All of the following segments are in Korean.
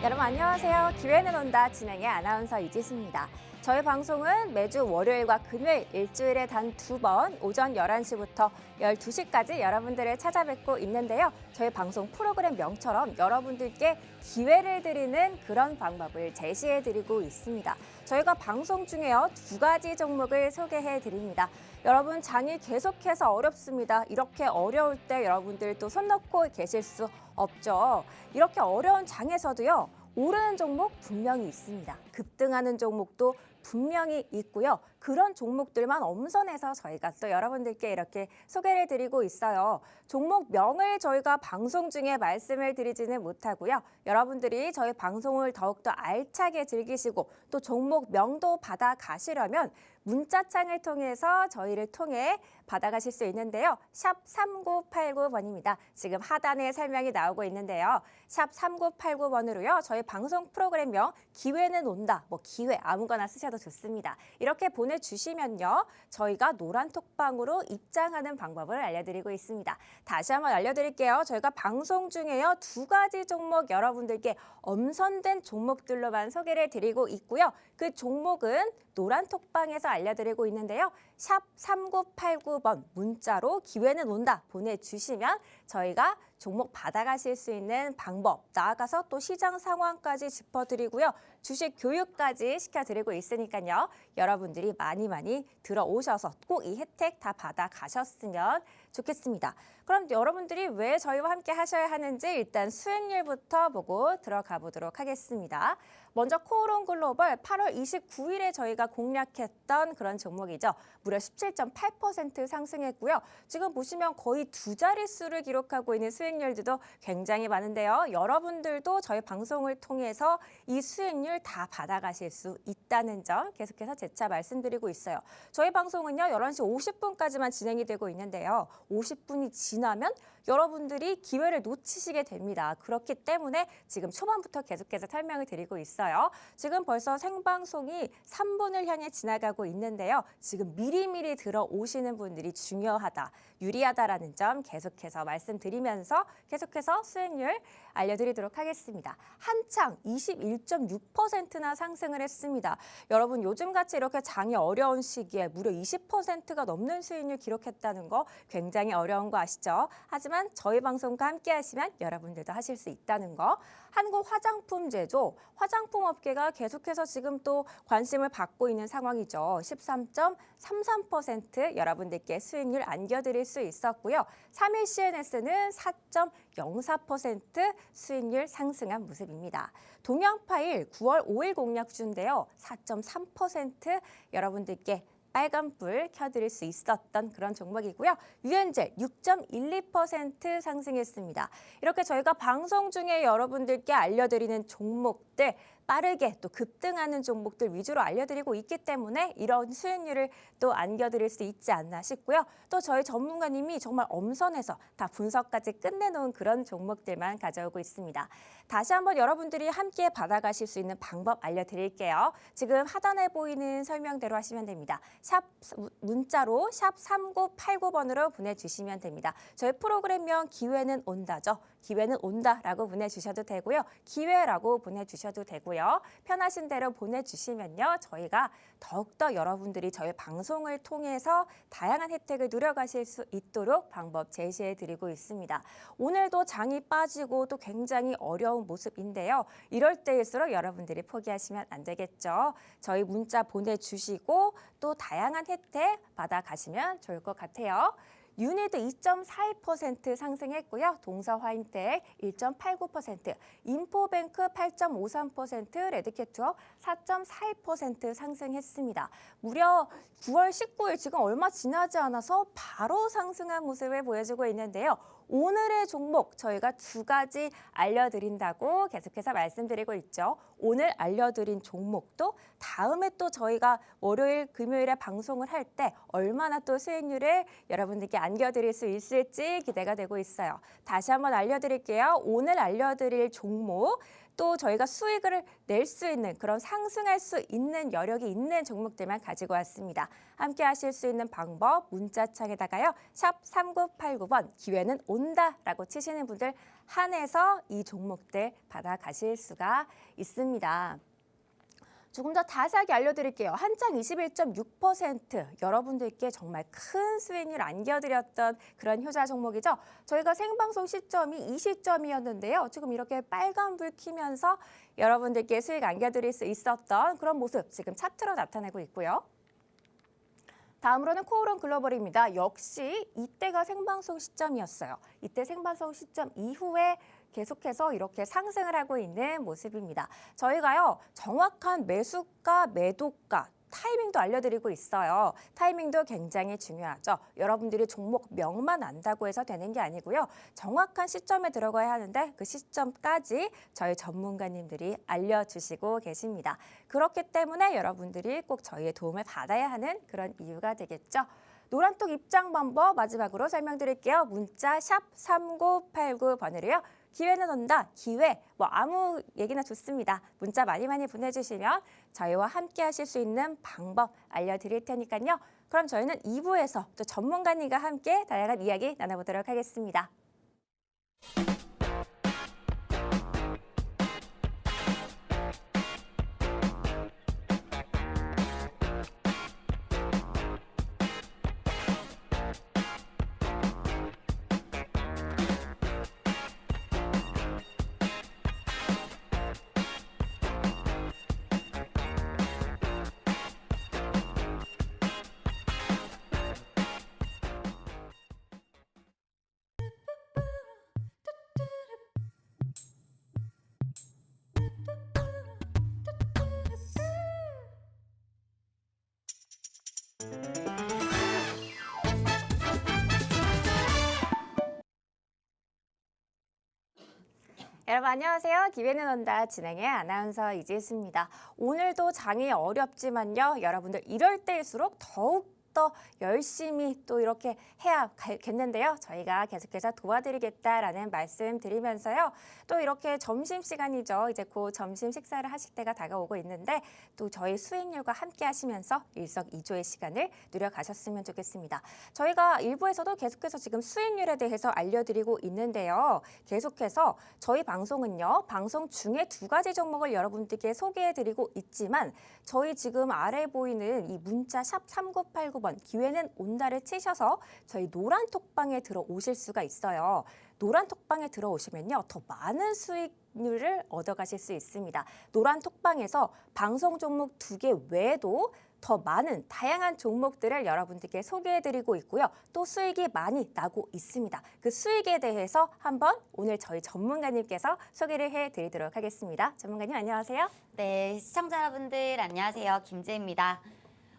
여러분 안녕하세요. 기회는 온다 진행의 아나운서 이지수입니다. 저희 방송은 매주 월요일과 금요일 일주일에 단 2번 오전 11시부터 12시까지 여러분들을 찾아뵙고 있는데요. 저희 방송 프로그램 명처럼 여러분들께 기회를 드리는 그런 방법을 제시해드리고 있습니다. 저희가 방송 중에요 2가지 종목을 소개해드립니다. 여러분 장이 계속해서 어렵습니다. 이렇게 어려울 때 여러분들 또 손 놓고 계실 수 없죠. 이렇게 어려운 장에서도요. 오르는 종목 분명히 있습니다. 급등하는 종목도 분명히 있고요. 그런 종목들만 엄선해서 저희가 또 여러분들께 이렇게 소개를 드리고 있어요. 종목명을 저희가 방송 중에 말씀을 드리지는 못하고요. 여러분들이 저희 방송을 더욱더 알차게 즐기시고 또 종목명도 받아가시려면 문자창을 통해서 저희를 통해 받아가실 수 있는데요. 샵 3989번입니다. 지금 하단에 설명이 나오고 있는데요. 샵 3989번으로요. 저희 방송 프로그램명 기회는 온다. 기회 아무거나 쓰셔도 좋습니다. 이렇게 보내주시면요. 저희가 노란 톡방으로 입장하는 방법을 알려드리고 있습니다. 다시 한번 알려드릴게요. 저희가 방송 중에요. 2가지 종목 여러분들께 엄선된 종목들로만 소개를 드리고 있고요. 그 종목은 노란 톡방에서 알려드리고 있는데요. 샵 3989번 문자로 기회는 온다 보내주시면 저희가 종목 받아가실 수 있는 방법, 나아가서 또 시장 상황까지 짚어드리고요. 주식 교육까지 시켜드리고 있으니까요. 여러분들이 많이 들어오셔서 꼭 이 혜택 다 받아가셨으면 좋겠습니다. 그럼 여러분들이 왜 저희와 함께 하셔야 하는지 일단 수익률부터 보고 들어가 보도록 하겠습니다. 먼저 코오롱 글로벌 8월 29일에 저희가 공략했던 그런 종목이죠. 무려 17.8% 상승했고요. 지금 보시면 거의 2자릿수를 기록하고 있는 수익률도 굉장히 많은데요. 여러분들도 저희 방송을 통해서 이 수익률 다 받아가실 수 있다는 점 계속해서 재차 말씀드리고 있어요. 저희 방송은요. 11시 50분까지만 진행이 되고 있는데요. 50분이 지나면 여러분들이 기회를 놓치시게 됩니다. 그렇기 때문에 지금 초반부터 계속해서 설명을 드리고 있어요. 지금 벌써 생방송이 3분을 향해 지나가고 있는데요. 지금 미리미리 들어오시는 분들이 중요하다, 유리하다라는 점 계속해서 말씀드리면서 계속해서 수익률 알려드리도록 하겠습니다. 한창 21.6%나 상승을 했습니다. 여러분 요즘같이 이렇게 장이 어려운 시기에 무려 20%가 넘는 수익률 기록했다는 거 굉장히 어려운 거 아시죠? 하지만 저희 방송과 함께 하시면 여러분들도 하실 수 있다는 거. 한국 화장품 제조, 화장품 업계가 계속해서 지금 또 관심을 받고 있는 상황이죠. 13.33% 여러분들께 수익률 안겨드릴 수 있었고요. 3일 CNS는 4.04% 수익률 상승한 모습입니다. 동양파일 9월 5일 공략주인데요. 4.3% 여러분들께 빨간불 켜드릴 수 있었던 그런 종목이고요. 유엔젤 6.12% 상승했습니다. 이렇게 저희가 방송 중에 여러분들께 알려드리는 종목들 빠르게 또 급등하는 종목들 위주로 알려드리고 있기 때문에 이런 수익률을 또 안겨드릴 수 있지 않나 싶고요. 또 저희 전문가님이 정말 엄선해서 다 분석까지 끝내놓은 그런 종목들만 가져오고 있습니다. 다시 한번 여러분들이 함께 받아가실 수 있는 방법 알려드릴게요. 지금 하단에 보이는 설명대로 하시면 됩니다. 문자로 샵 3989번으로 보내주시면 됩니다. 저희 프로그램명 기회는 온다죠. 기회는 온다라고 보내주셔도 되고요. 기회라고 보내주셔도 되고요. 편하신 대로 보내주시면요. 저희가 더욱더 여러분들이 저희 방송을 통해서 다양한 혜택을 누려가실 수 있도록 방법 제시해드리고 있습니다. 오늘도 장이 빠지고 또 굉장히 어려운 모습인데요. 이럴 때일수록 여러분들이 포기하시면 안 되겠죠. 저희 문자 보내주시고 또 다양한 혜택 받아가시면 좋을 것 같아요. 유니드 2.41% 상승했고요. 동서화인텍 1.89%, 인포뱅크 8.53%, 레드캐투어 4.41% 상승했습니다. 무려 9월 19일 지금 얼마 지나지 않아서 바로 상승한 모습을 보여주고 있는데요. 오늘의 종목 저희가 2가지 알려드린다고 계속해서 말씀드리고 있죠. 오늘 알려드린 종목도 다음에 또 저희가 월요일, 금요일에 방송을 할 때 얼마나 또 수익률을 여러분들께 안겨드릴 수 있을지 기대가 되고 있어요. 다시 한번 알려드릴게요. 오늘 알려드릴 종목 또 저희가 수익을 낼 수 있는 그런 상승할 수 있는 여력이 있는 종목들만 가지고 왔습니다. 함께 하실 수 있는 방법 문자창에다가요. 샵 3989번 기회는 온다라고 치시는 분들 한해서 이 종목들 받아가실 수가 있습니다. 조금 더 자세하게 알려드릴게요. 한 장 21.6% 여러분들께 정말 큰 수익률 안겨드렸던 그런 효자 종목이죠. 저희가 생방송 시점이 이 시점이었는데요. 지금 이렇게 빨간불 켜면서 여러분들께 수익 안겨드릴 수 있었던 그런 모습 지금 차트로 나타내고 있고요. 다음으로는 코오롱 글로벌입니다. 역시 이때가 생방송 시점이었어요. 이때 생방송 시점 이후에 계속해서 이렇게 상승을 하고 있는 모습입니다. 저희가요, 정확한 매수가, 매도가, 타이밍도 알려드리고 있어요. 타이밍도 굉장히 중요하죠. 여러분들이 종목명만 안다고 해서 되는 게 아니고요. 정확한 시점에 들어가야 하는데 그 시점까지 저희 전문가님들이 알려주시고 계십니다. 그렇기 때문에 여러분들이 꼭 저희의 도움을 받아야 하는 그런 이유가 되겠죠. 노란톡 입장 방법 마지막으로 설명드릴게요. 문자 샵 3989번으로요. 기회는 온다, 기회, 뭐 아무 얘기나 좋습니다. 문자 많이 보내주시면 저희와 함께 하실 수 있는 방법 알려드릴 테니까요. 그럼 저희는 2부에서 또 전문가님과 함께 다양한 이야기 나눠보도록 하겠습니다. 여러분 안녕하세요. 기회는 온다 진행의 아나운서 이지수입니다. 오늘도 장이 어렵지만요. 여러분들 이럴 때일수록 더욱 더 열심히 또 이렇게 해야겠는데요. 저희가 계속해서 도와드리겠다라는 말씀 드리면서요. 또 이렇게 점심시간이죠. 이제 곧 점심 식사를 하실 때가 다가오고 있는데 또 저희 수익률과 함께 하시면서 일석이조의 시간을 누려가셨으면 좋겠습니다. 저희가 일부에서도 계속해서 지금 수익률에 대해서 알려드리고 있는데요. 계속해서 저희 방송은요. 방송 중에 2가지 종목을 여러분들께 소개해드리고 있지만 저희 지금 아래 보이는 이 문자 샵 3989번 기회는 온다를 치셔서 저희 노란 톡방에 들어오실 수가 있어요. 노란 톡방에 들어오시면요. 더 많은 수익률을 얻어가실 수 있습니다. 노란 톡방에서 방송 종목 2개 외에도 더 많은 다양한 종목들을 여러분들께 소개해드리고 있고요. 또 수익이 많이 나고 있습니다. 그 수익에 대해서 한번 오늘 저희 전문가님께서 소개를 해드리도록 하겠습니다. 전문가님 안녕하세요. 네, 시청자 여러분들 안녕하세요. 김재입니다.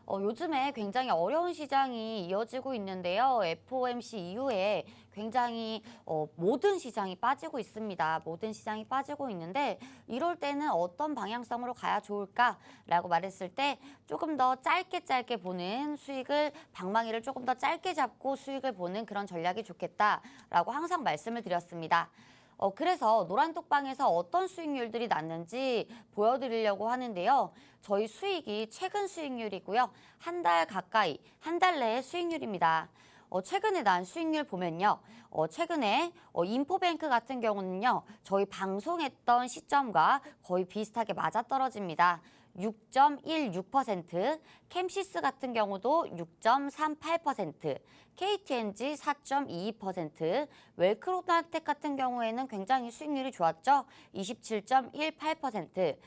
요즘에 굉장히 어려운 시장이 이어지고 있는데요. FOMC 이후에 굉장히 모든 시장이 빠지고 있습니다. 모든 시장이 빠지고 있는데 이럴 때는 어떤 방향성으로 가야 좋을까라고 말했을 때 조금 더 짧게 보는 수익을 방망이를 조금 더 짧게 잡고 수익을 보는 그런 전략이 좋겠다라고 항상 말씀을 드렸습니다. 그래서 노란톡방에서 어떤 수익률들이 났는지 보여드리려고 하는데요. 저희 수익이 최근 수익률이고요. 한 달 가까이, 한 달 내의 수익률입니다. 최근에 난 수익률 보면요. 최근에 인포뱅크 같은 경우는요. 저희 방송했던 시점과 거의 비슷하게 맞아떨어집니다. 6.16%, 캠시스 같은 경우도 6.38%, KTNG 4.22%, 웰크로나텍 같은 경우에는 굉장히 수익률이 좋았죠. 27.18%,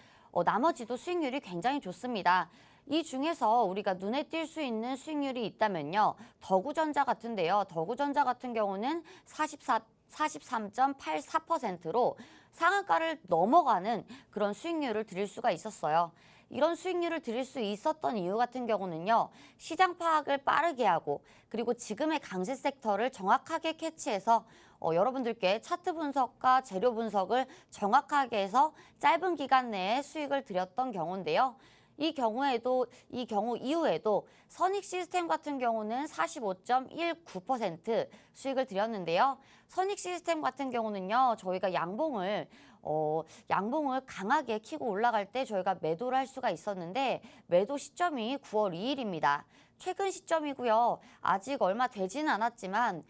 나머지도 수익률이 굉장히 좋습니다. 이 중에서 우리가 눈에 띌 수 있는 수익률이 있다면요. 더구전자 같은데요. 더구전자 같은 경우는 43.84%로 상한가를 넘어가는 그런 수익률을 드릴 수가 있었어요. 이런 수익률을 드릴 수 있었던 이유 같은 경우는요. 시장 파악을 빠르게 하고 그리고 지금의 강세 섹터를 정확하게 캐치해서 여러분들께 차트 분석과 재료 분석을 정확하게 해서 짧은 기간 내에 수익을 드렸던 경우인데요. 이 경우 이후에도 선익 시스템 같은 경우는 45.19% 수익을 드렸는데요. 선익 시스템 같은 경우는요, 저희가 양봉을 강하게 키고 올라갈 때 저희가 매도를 할 수가 있었는데 매도 시점이 9월 2일입니다. 최근 시점이고요. 아직 얼마 되지는 않았지만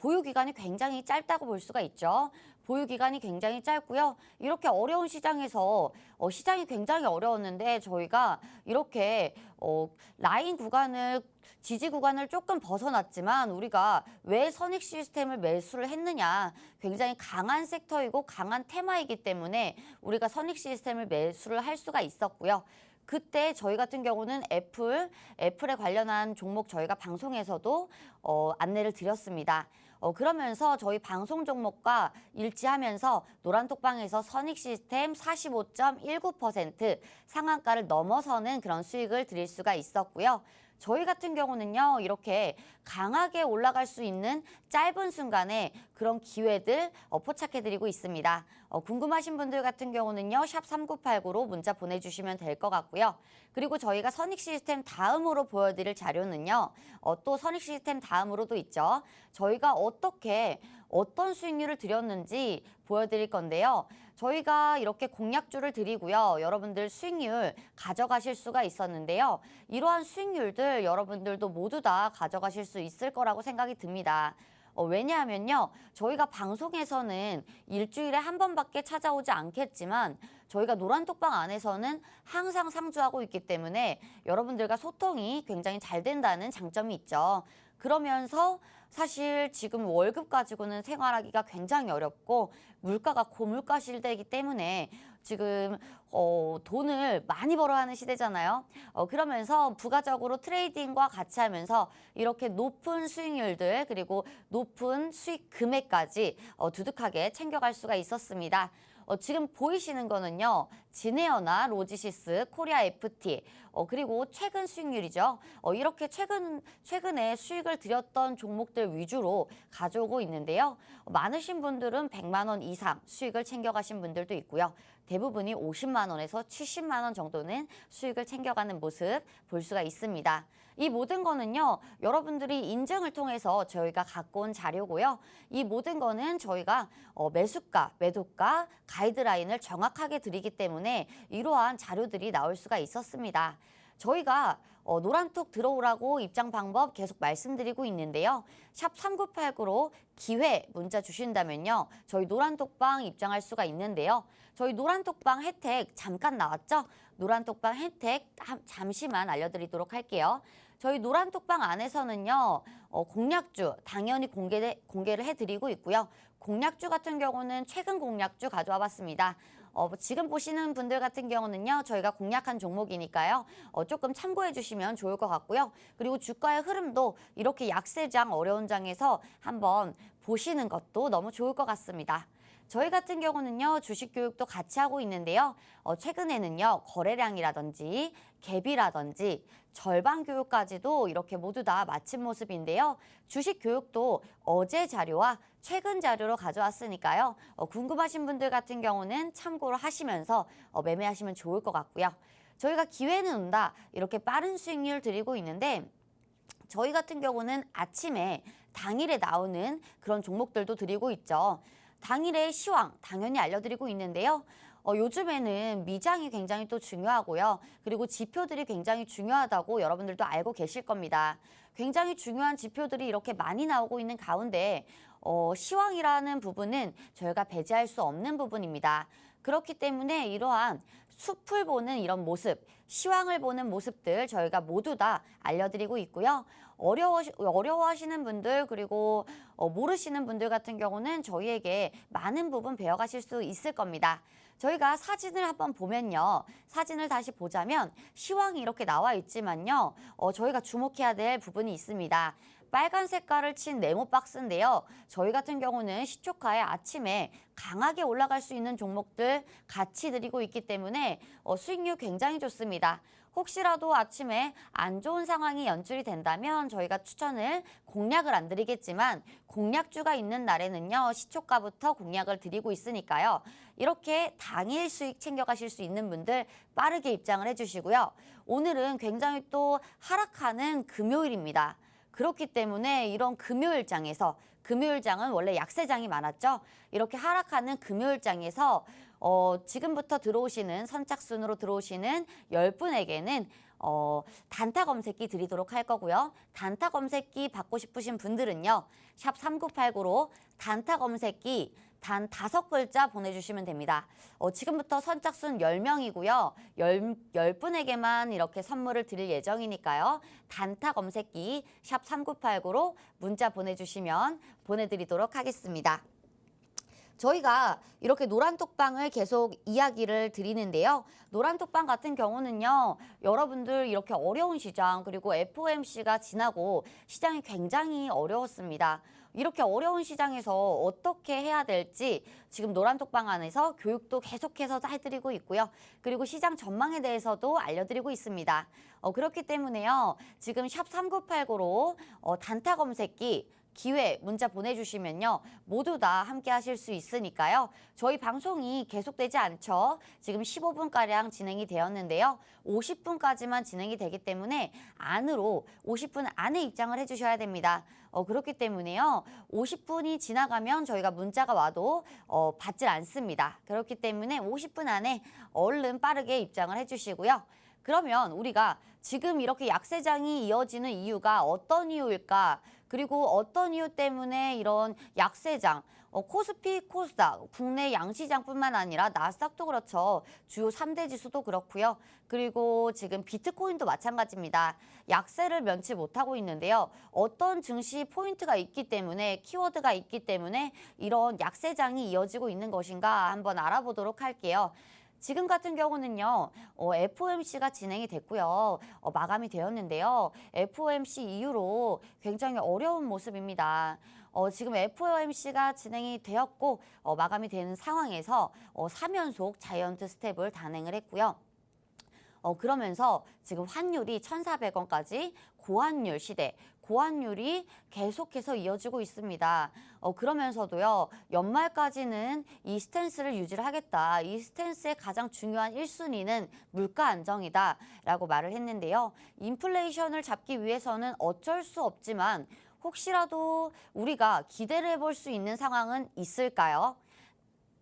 보유 기간이 굉장히 짧다고 볼 수가 있죠. 보유 기간이 굉장히 짧고요. 이렇게 어려운 시장에서 시장이 굉장히 어려웠는데 저희가 이렇게 지지 구간을 조금 벗어났지만 우리가 왜 선익 시스템을 매수를 했느냐. 굉장히 강한 섹터이고 강한 테마이기 때문에 우리가 선익 시스템을 매수를 할 수가 있었고요. 그때 저희 같은 경우는 애플에 관련한 종목 저희가 방송에서도 안내를 드렸습니다. 그러면서 저희 방송 종목과 일치하면서 노란톡방에서 선익 시스템 45.19% 상한가를 넘어서는 그런 수익을 드릴 수가 있었고요. 저희 같은 경우는요, 이렇게 강하게 올라갈 수 있는 짧은 순간에 그런 기회들 포착해드리고 있습니다. 궁금하신 분들 같은 경우는요, 샵 3989로 문자 보내주시면 될 것 같고요. 그리고 저희가 선익 시스템 다음으로 보여드릴 자료는요, 또 선익 시스템 다음으로도 있죠. 저희가 어떤 수익률을 드렸는지 보여드릴 건데요. 저희가 이렇게 공략주를 드리고요. 여러분들 수익률 가져가실 수가 있었는데요. 이러한 수익률들 여러분들도 모두 다 가져가실 수 있을 거라고 생각이 듭니다. 왜냐하면요. 저희가 방송에서는 일주일에 한 번밖에 찾아오지 않겠지만 저희가 노란톡방 안에서는 항상 상주하고 있기 때문에 여러분들과 소통이 굉장히 잘 된다는 장점이 있죠. 그러면서 사실 지금 월급 가지고는 생활하기가 굉장히 어렵고 물가가 고물가 시대이기 때문에 지금 돈을 많이 벌어야 하는 시대잖아요. 그러면서 부가적으로 트레이딩과 같이 하면서 이렇게 높은 수익률들 그리고 높은 수익 금액까지 두둑하게 챙겨갈 수가 있었습니다. 지금 보이시는 거는요. 진에어나 로지시스, 코리아 FT, 그리고 최근 수익률이죠. 이렇게 최근에 수익을 드렸던 종목들 위주로 가져오고 있는데요. 많으신 분들은 100만 원 이상 수익을 챙겨가신 분들도 있고요. 대부분이 50만 원에서 70만 원 정도는 수익을 챙겨가는 모습 볼 수가 있습니다. 이 모든 거는요, 여러분들이 인증을 통해서 저희가 갖고 온 자료고요. 이 모든 거는 저희가 매수가, 매도가, 가이드라인을 정확하게 드리기 때문에 이러한 자료들이 나올 수가 있었습니다. 저희가 노란톡 들어오라고 입장 방법 계속 말씀드리고 있는데요. 샵 3989로 기회 문자 주신다면요. 저희 노란톡방 입장할 수가 있는데요. 저희 노란톡방 혜택 잠깐 나왔죠? 노란톡방 혜택 잠시만 알려드리도록 할게요. 저희 노란톡방 안에서는요. 공략주 당연히 공개를 해드리고 있고요. 공략주 같은 경우는 최근 공략주 가져와 봤습니다. 지금 보시는 분들 같은 경우는요. 저희가 공략한 종목이니까요. 조금 참고해 주시면 좋을 것 같고요. 그리고 주가의 흐름도 이렇게 약세장 어려운 장에서 한번 보시는 것도 너무 좋을 것 같습니다. 저희 같은 경우는요. 주식 교육도 같이 하고 있는데요. 최근에는요. 거래량이라든지 갭이라든지 절반 교육까지도 이렇게 모두 다 마친 모습인데요. 주식 교육도 어제 자료와 최근 자료로 가져왔으니까요. 궁금하신 분들 같은 경우는 참고를 하시면서 매매하시면 좋을 것 같고요. 저희가 기회는 온다 이렇게 빠른 수익률 드리고 있는데 저희 같은 경우는 아침에 당일에 나오는 그런 종목들도 드리고 있죠. 당일의 시황 당연히 알려드리고 있는데요. 요즘에는 미장이 굉장히 또 중요하고요. 그리고 지표들이 굉장히 중요하다고 여러분들도 알고 계실 겁니다. 굉장히 중요한 지표들이 이렇게 많이 나오고 있는 가운데 시황이라는 부분은 저희가 배제할 수 없는 부분입니다. 그렇기 때문에 이러한 숲을 보는 이런 모습, 시황을 보는 모습들 저희가 모두 다 알려드리고 있고요. 어려워하시는 분들 그리고 모르시는 분들 같은 경우는 저희에게 많은 부분 배워가실 수 있을 겁니다. 저희가 사진을 한번 보면요. 사진을 다시 보자면 시황이 이렇게 나와 있지만요. 저희가 주목해야 될 부분이 있습니다. 빨간 색깔을 친 네모 박스인데요. 저희 같은 경우는 시초카에 아침에 강하게 올라갈 수 있는 종목들 같이 드리고 있기 때문에 수익률 굉장히 좋습니다. 혹시라도 아침에 안 좋은 상황이 연출이 된다면 저희가 추천을 공략을 안 드리겠지만 공략주가 있는 날에는요. 시초가부터 공략을 드리고 있으니까요. 이렇게 당일 수익 챙겨가실 수 있는 분들 빠르게 입장을 해주시고요. 오늘은 굉장히 또 하락하는 금요일입니다. 그렇기 때문에 이런 금요일장에서 금요일장은 원래 약세장이 많았죠. 이렇게 하락하는 금요일장에서 지금부터 들어오시는 선착순으로 들어오시는 10분에게는 단타 검색기 드리도록 할 거고요. 단타 검색기 받고 싶으신 분들은요. 샵 3989로 단타 검색기 단 5글자 보내주시면 됩니다. 지금부터 선착순 10명이고요. 10분에게만 이렇게 선물을 드릴 예정이니까요. 단타 검색기 샵 3989로 문자 보내주시면 보내드리도록 하겠습니다. 저희가 이렇게 노란톡방을 계속 이야기를 드리는데요. 노란톡방 같은 경우는요. 여러분들 이렇게 어려운 시장 그리고 FOMC가 지나고 시장이 굉장히 어려웠습니다. 이렇게 어려운 시장에서 어떻게 해야 될지 지금 노란톡방 안에서 교육도 계속해서 해드리고 있고요. 그리고 시장 전망에 대해서도 알려드리고 있습니다. 그렇기 때문에요. 지금 샵 3989로 단타 검색기 기회 문자 보내주시면요. 모두 다 함께 하실 수 있으니까요. 저희 방송이 계속되지 않죠. 지금 15분가량 진행이 되었는데요. 50분까지만 진행이 되기 때문에 안으로 50분 안에 입장을 해주셔야 됩니다. 그렇기 때문에요. 50분이 지나가면 저희가 문자가 와도 받질 않습니다. 그렇기 때문에 50분 안에 얼른 빠르게 입장을 해주시고요. 그러면 우리가 지금 이렇게 약세장이 이어지는 이유가 어떤 이유일까? 그리고 어떤 이유 때문에 이런 약세장, 코스피, 코스닥, 국내 양시장뿐만 아니라 나스닥도 그렇죠. 주요 3대 지수도 그렇고요. 그리고 지금 비트코인도 마찬가지입니다. 약세를 면치 못하고 있는데요. 어떤 증시 포인트가 있기 때문에, 키워드가 있기 때문에 이런 약세장이 이어지고 있는 것인가 한번 알아보도록 할게요. 지금 같은 경우는요, FOMC가 진행이 됐고요. 마감이 되었는데요. FOMC 이후로 굉장히 어려운 모습입니다. 지금 FOMC가 진행이 되었고, 마감이 되는 상황에서 3연속 자이언트 스텝을 단행을 했고요. 그러면서 지금 환율이 1,400원까지 고환율 시대, 고환율이 계속해서 이어지고 있습니다. 그러면서도요, 연말까지는 이 스탠스를 유지를 하겠다. 이 스탠스의 가장 중요한 1순위는 물가 안정이다. 라고 말을 했는데요. 인플레이션을 잡기 위해서는 어쩔 수 없지만 혹시라도 우리가 기대를 해볼 수 있는 상황은 있을까요?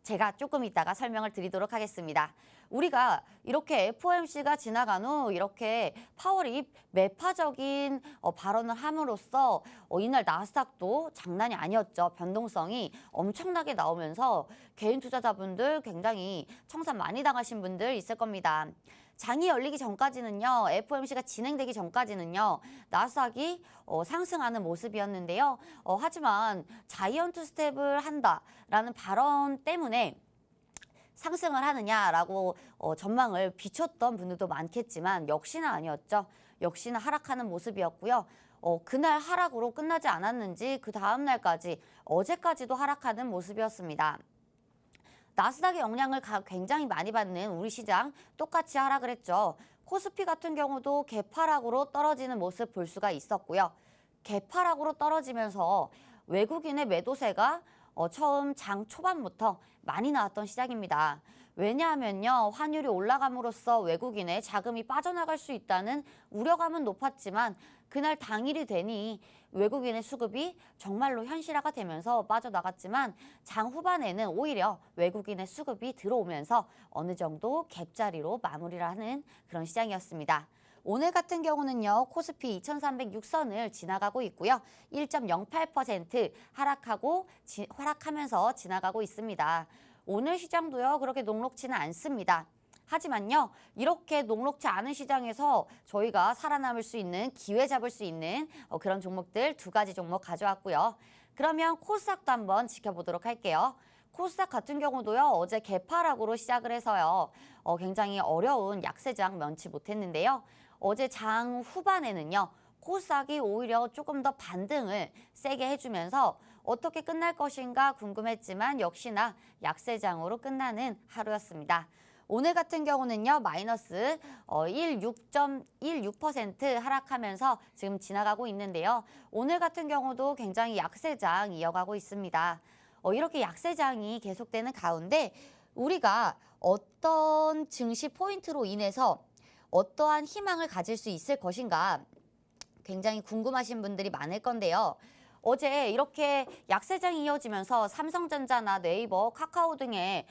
제가 조금 이따가 설명을 드리도록 하겠습니다. 우리가 이렇게 FOMC가 지나간 후 이렇게 파월이 매파적인 발언을 함으로써 이날 나스닥도 장난이 아니었죠. 변동성이 엄청나게 나오면서 개인 투자자분들 굉장히 청산 많이 당하신 분들 있을 겁니다. 장이 열리기 전까지는요, FOMC가 진행되기 전까지는요, 나스닥이 상승하는 모습이었는데요. 하지만 자이언트 스텝을 한다라는 발언 때문에 상승을 하느냐라고 전망을 비췄던 분들도 많겠지만 역시나 아니었죠. 역시나 하락하는 모습이었고요. 그날 하락으로 끝나지 않았는지 그 다음 날까지 어제까지도 하락하는 모습이었습니다. 나스닥의 영향을 굉장히 많이 받는 우리 시장 똑같이 하락을 했죠. 코스피 같은 경우도 개파락으로 떨어지는 모습 볼 수가 있었고요. 개파락으로 떨어지면서 외국인의 매도세가 처음 장 초반부터 많이 나왔던 시장입니다. 왜냐하면요, 환율이 올라감으로써 외국인의 자금이 빠져나갈 수 있다는 우려감은 높았지만 그날 당일이 되니 외국인의 수급이 정말로 현실화가 되면서 빠져나갔지만 장 후반에는 오히려 외국인의 수급이 들어오면서 어느 정도 갭자리로 마무리를 하는 그런 시장이었습니다. 오늘 같은 경우는요, 코스피 2306선을 지나가고 있고요. 1.08% 하락하면서 지나가고 있습니다. 오늘 시장도요, 그렇게 녹록지는 않습니다. 하지만요, 이렇게 녹록지 않은 시장에서 저희가 살아남을 수 있는, 기회 잡을 수 있는 그런 종목들 2가지 종목 가져왔고요. 그러면 코스닥도 한번 지켜보도록 할게요. 코스닥 같은 경우도요, 어제 개파락으로 시작을 해서요, 굉장히 어려운 약세장 면치 못했는데요. 어제 장 후반에는요, 코스닥이 오히려 조금 더 반등을 세게 해주면서 어떻게 끝날 것인가 궁금했지만 역시나 약세장으로 끝나는 하루였습니다. 오늘 같은 경우는요, 마이너스 16.16% 하락하면서 지금 지나가고 있는데요. 오늘 같은 경우도 굉장히 약세장 이어가고 있습니다. 이렇게 약세장이 계속되는 가운데 우리가 어떤 증시 포인트로 인해서 어떠한 희망을 가질 수 있을 것인가 굉장히 궁금하신 분들이 많을 건데요. 어제 이렇게 약세장이 이어지면서 삼성전자나 네이버, 카카오 등의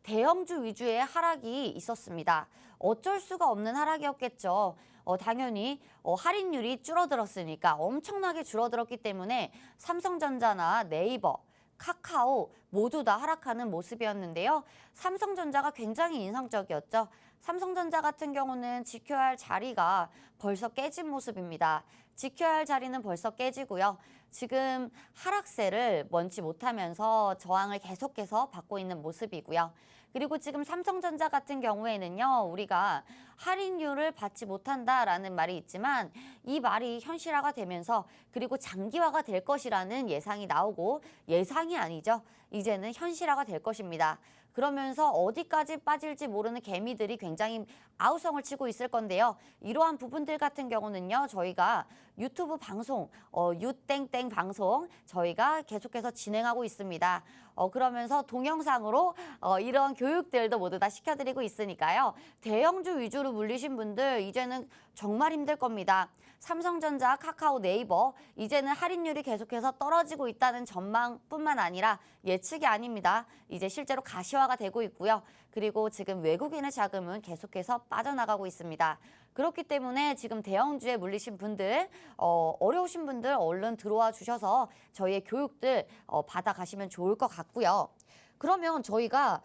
대형주 위주의 하락이 있었습니다. 어쩔 수가 없는 하락이었겠죠. 당연히 할인율이 줄어들었으니까 엄청나게 줄어들었기 때문에 삼성전자나 네이버, 카카오 모두 다 하락하는 모습이었는데요. 삼성전자가 굉장히 인상적이었죠. 삼성전자 같은 경우는 지켜야 할 자리가 벌써 깨진 모습입니다. 지켜야 할 자리는 벌써 깨지고요. 지금 하락세를 먼지 못하면서 저항을 계속해서 받고 있는 모습이고요. 그리고 지금 삼성전자 같은 경우에는요, 우리가 할인율을 받지 못한다라는 말이 있지만 이 말이 현실화가 되면서 그리고 장기화가 될 것이라는 예상이 나오고 예상이 아니죠. 이제는 현실화가 될 것입니다. 그러면서 어디까지 빠질지 모르는 개미들이 굉장히 아우성을 치고 있을 건데요. 이러한 부분들 같은 경우는요, 저희가 유튜브 방송, 유땡땡 방송 저희가 계속해서 진행하고 있습니다. 그러면서 동영상으로 이런 교육들도 모두 다 시켜드리고 있으니까요. 대형주 위주로 물리신 분들 이제는 정말 힘들 겁니다. 삼성전자, 카카오, 네이버 이제는 할인율이 계속해서 떨어지고 있다는 전망뿐만 아니라 예측이 아닙니다. 이제 실제로 가시화가 되고 있고요. 그리고 지금 외국인의 자금은 계속해서 빠져나가고 있습니다. 그렇기 때문에 지금 대형주에 물리신 분들, 어려우신 분들 얼른 들어와 주셔서 저희의 교육들 받아가시면 좋을 것 같고요. 그러면 저희가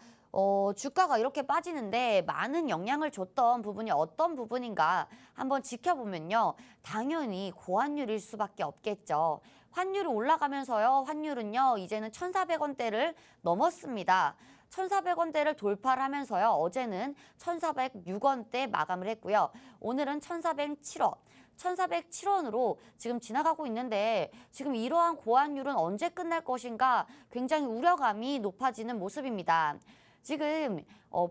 주가가 이렇게 빠지는데 많은 영향을 줬던 부분이 어떤 부분인가 한번 지켜보면요. 당연히 고환율일 수밖에 없겠죠. 환율이 올라가면서요. 환율은요. 이제는 1,400원대를 넘었습니다. 1,400원대를 돌파를 하면서요. 어제는 1,406원대 마감을 했고요. 오늘은 1,407원. 1,407원으로 지금 지나가고 있는데 지금 이러한 고환율은 언제 끝날 것인가 굉장히 우려감이 높아지는 모습입니다. 지금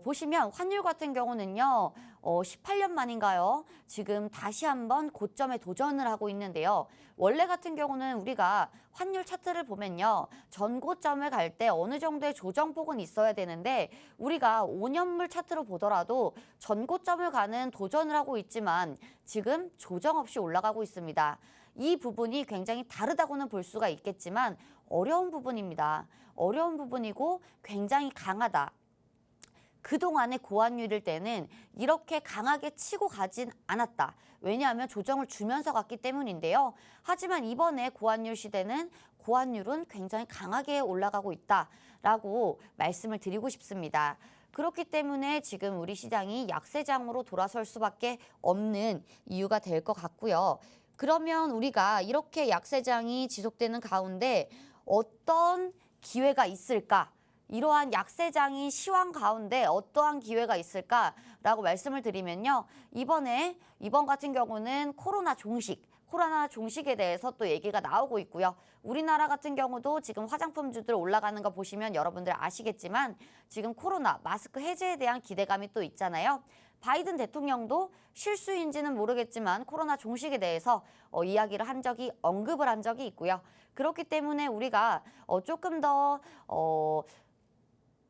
보시면 환율 같은 경우는요. 18년 만인가요? 지금 다시 한번 고점에 도전을 하고 있는데요. 원래 같은 경우는 우리가 환율 차트를 보면요. 전고점을 갈 때 어느 정도의 조정폭은 있어야 되는데 우리가 5년물 차트로 보더라도 전고점을 가는 도전을 하고 있지만 지금 조정 없이 올라가고 있습니다. 이 부분이 굉장히 다르다고는 볼 수가 있겠지만 어려운 부분입니다. 어려운 부분이고 굉장히 강하다. 그동안의 고환율일 때는 이렇게 강하게 치고 가진 않았다. 왜냐하면 조정을 주면서 갔기 때문인데요. 하지만 이번에 고환율 시대는 고환율은 굉장히 강하게 올라가고 있다라고 말씀을 드리고 싶습니다. 그렇기 때문에 지금 우리 시장이 약세장으로 돌아설 수밖에 없는 이유가 될 것 같고요. 그러면 우리가 이렇게 약세장이 지속되는 가운데 어떤 기회가 있을까? 이러한 약세장이 시황 가운데 어떠한 기회가 있을까라고 말씀을 드리면요. 이번 같은 경우는 코로나 종식에 대해서 또 얘기가 나오고 있고요. 우리나라 같은 경우도 지금 화장품주들 올라가는 거 보시면 여러분들 아시겠지만 지금 코로나 마스크 해제에 대한 기대감이 또 있잖아요. 바이든 대통령도 실수인지는 모르겠지만 코로나 종식에 대해서 이야기를 언급을 한 적이 있고요. 그렇기 때문에 우리가 조금 더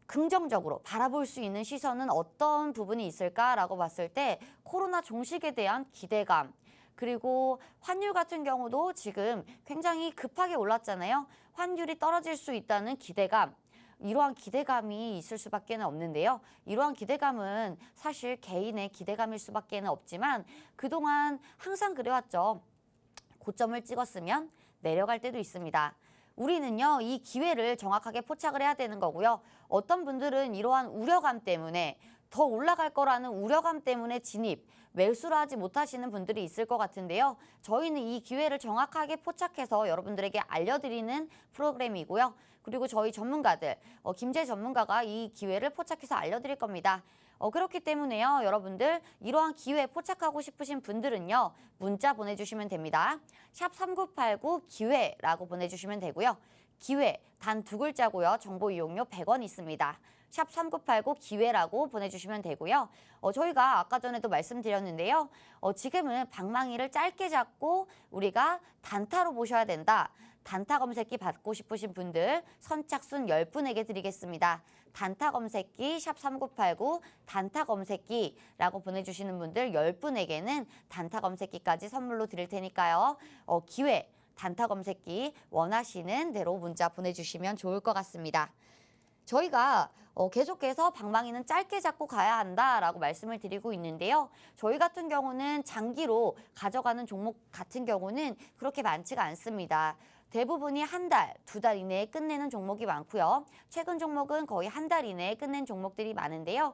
긍정적으로 바라볼 수 있는 시선은 어떤 부분이 있을까라고 봤을 때 코로나 종식에 대한 기대감, 그리고 환율 같은 경우도 지금 굉장히 급하게 올랐잖아요. 환율이 떨어질 수 있다는 기대감, 이러한 기대감이 있을 수밖에 없는데요. 이러한 기대감은 사실 개인의 기대감일 수밖에 없지만 그동안 항상 그래왔죠. 고점을 찍었으면 내려갈 때도 있습니다. 우리는요, 이 기회를 정확하게 포착을 해야 되는 거고요. 어떤 분들은 이러한 우려감 때문에 더 올라갈 거라는 우려감 때문에 매수를 하지 못하시는 분들이 있을 것 같은데요. 저희는 이 기회를 정확하게 포착해서 여러분들에게 알려드리는 프로그램이고요. 그리고 저희 전문가들, 김재 전문가가 이 기회를 포착해서 알려드릴 겁니다. 그렇기 때문에요. 여러분들 이러한 기회 포착하고 싶으신 분들은요. 문자 보내주시면 됩니다. 샵 3989 기회라고 보내주시면 되고요. 기회 단 두 글자고요. 정보 이용료 100원 있습니다. 샵 3989 기회라고 보내주시면 되고요. 저희가 아까 전에도 말씀드렸는데요. 지금은 방망이를 짧게 잡고 우리가 단타로 보셔야 된다. 단타 검색기 받고 싶으신 분들 선착순 10분에게 드리겠습니다. 단타 검색기 샵 3989 단타 검색기라고 보내주시는 분들 10분에게는 단타 검색기까지 선물로 드릴 테니까요. 기회 단타 검색기 원하시는 대로 문자 보내주시면 좋을 것 같습니다. 저희가 계속해서 방망이는 짧게 잡고 가야 한다라고 말씀을 드리고 있는데요. 저희 같은 경우는 장기로 가져가는 종목 같은 경우는 그렇게 많지가 않습니다. 대부분이 한 달, 두 달 이내에 끝내는 종목이 많고요. 최근 종목은 거의 한 달 이내에 끝낸 종목들이 많은데요.